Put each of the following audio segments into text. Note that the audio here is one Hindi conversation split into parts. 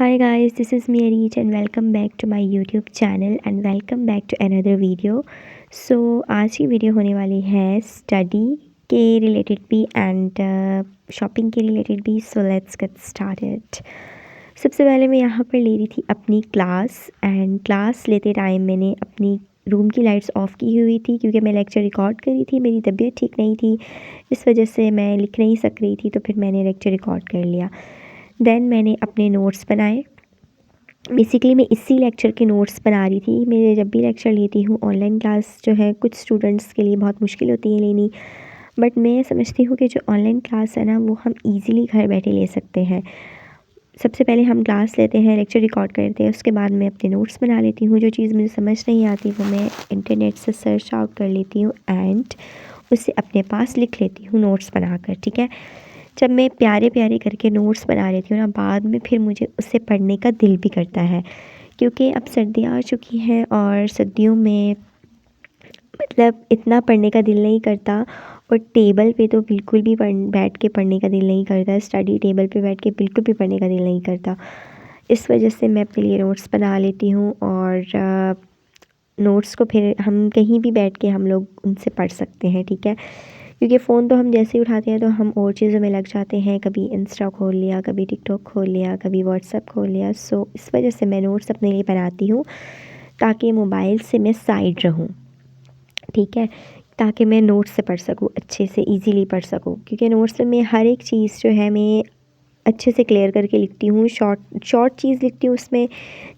Hi guys, this is me Areej and welcome back to my YouTube channel and welcome back to another video. So आज की वीडियो होने वाली है स्टडी के रिलेटेड भी एंड शॉपिंग के रिलेटेड भी. So let's get started. सबसे पहले मैं यहाँ पर ले रही थी अपनी क्लास एंड क्लास लेते टाइम मैंने अपनी रूम की लाइट्स ऑफ़ की हुई थी क्योंकि मैं लेक्चर रिकॉर्ड कर रही थी. मेरी तबीयत ठीक नहीं थी, इस वजह से मैं लिख नहीं सक रही थी, तो फिर मैंने लेक्चर रिकॉर्ड कर लिया. देन मैंने अपने नोट्स बनाए. बेसिकली मैं इसी लेक्चर के नोट्स बना रही थी. मैं जब भी लेक्चर लेती हूँ ऑनलाइन क्लास जो है कुछ स्टूडेंट्स के लिए बहुत मुश्किल होती है लेनी, बट मैं समझती हूँ कि जो ऑनलाइन क्लास है ना वो हम इजीली घर बैठे ले सकते हैं. सबसे पहले हम क्लास लेते हैं, लेक्चर रिकॉर्ड करते हैं, उसके बाद मैं अपने नोट्स बना लेती हूँ. जो चीज़ मुझे समझ नहीं आती वो मैं इंटरनेट से सर्च आउट कर लेती हूँ एंड उसे अपने पास लिख लेती हूँ नोट्स बनाकर. ठीक है, जब मैं प्यारे प्यारे करके नोट्स बना लेती हूँ ना, बाद में फिर मुझे उसे पढ़ने का दिल भी करता है क्योंकि अब सर्दियाँ आ चुकी हैं और सर्दियों में मतलब इतना पढ़ने का दिल नहीं करता और टेबल पे तो बिल्कुल भी बैठ के पढ़ने का दिल नहीं करता. स्टडी टेबल पे बैठ के बिल्कुल भी पढ़ने का दिल नहीं करता. इस वजह से मैं अपने लिए नोट्स बना लेती हूँ और नोट्स को फिर हम कहीं भी बैठ के हम लोग उनसे पढ़ सकते हैं. ठीक है, क्योंकि फ़ोन तो हम जैसे ही उठाते हैं तो हम और चीज़ों में लग जाते हैं. कभी इंस्टा खोल लिया, कभी टिकटॉक खोल लिया, कभी व्हाट्सएप खोल लिया. सो इस वजह से मैं नोट्स अपने लिए बनाती हूँ ताकि मोबाइल से मैं साइड रहूँ. ठीक है, ताकि मैं नोट्स से पढ़ सकूँ, अच्छे से इजीली पढ़ सकूँ, क्योंकि नोट्स में हर एक चीज़ जो है मैं अच्छे से क्लियर करके लिखती हूँ. शॉर्ट चीज़ लिखती हूँ, उसमें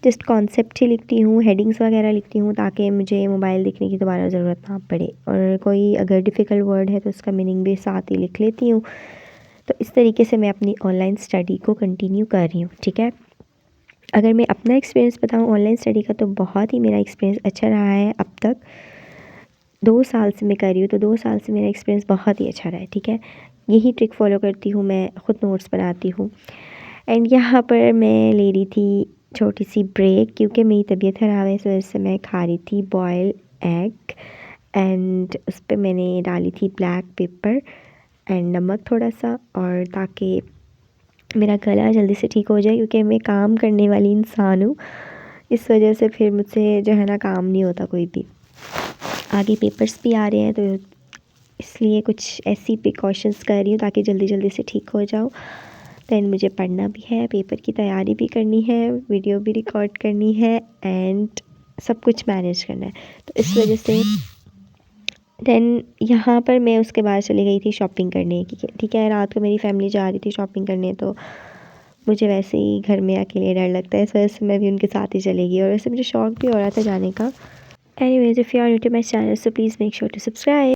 जस्ट कॉन्सेप्ट ही लिखती हूँ, हेडिंग्स वगैरह लिखती हूँ ताकि मुझे मोबाइल देखने की दोबारा ज़रूरत ना पड़े. और कोई अगर डिफ़िकल्ट वर्ड है तो उसका मीनिंग भी साथ ही लिख लेती हूँ. तो इस तरीके से मैं अपनी ऑनलाइन स्टडी को कंटिन्यू कर रही हूँ. ठीक है, अगर मैं अपना एक्सपीरियंस बताऊँ ऑनलाइन स्टडी का, तो बहुत ही मेरा एक्सपीरियंस अच्छा रहा है. अब तक 2 साल से मैं कर रही हूँ, तो 2 साल से मेरा एक्सपीरियंस बहुत ही अच्छा रहा है. ठीक है, यही ट्रिक फॉलो करती हूँ, मैं ख़ुद नोट्स बनाती हूँ. एंड यहाँ पर मैं ले रही थी छोटी सी ब्रेक क्योंकि मेरी तबीयत ख़राब है, इस वजह से मैं खा रही थी बॉयल एग एंड उस पर मैंने डाली थी ब्लैक पेपर एंड नमक थोड़ा सा, और ताकि मेरा गला जल्दी से ठीक हो जाए क्योंकि मैं काम करने वाली इंसान हूँ. इस वजह से फिर मुझसे जो है ना काम नहीं होता कोई भी. आगे पेपर्स भी आ रहे हैं तो इसलिए कुछ ऐसी प्रिकॉशंस कर रही हूँ ताकि जल्दी जल्दी से ठीक हो जाऊँ. दैन मुझे पढ़ना भी है, पेपर की तैयारी भी करनी है, वीडियो भी रिकॉर्ड करनी है एंड सब कुछ मैनेज करना है. तो इस वजह से दैन यहाँ पर मैं उसके बाद चली गई थी शॉपिंग करने. ठीक है, रात को मेरी फैमिली जा रही थी शॉपिंग करने, तो मुझे वैसे ही घर में अकेले डर लगता है, इस वजह से मैं भी उनके साथ ही चली गई. और वैसे मुझे शौक भी हो रहा था जाने का. Anyways, if you are new to my channel so please make sure to subscribe.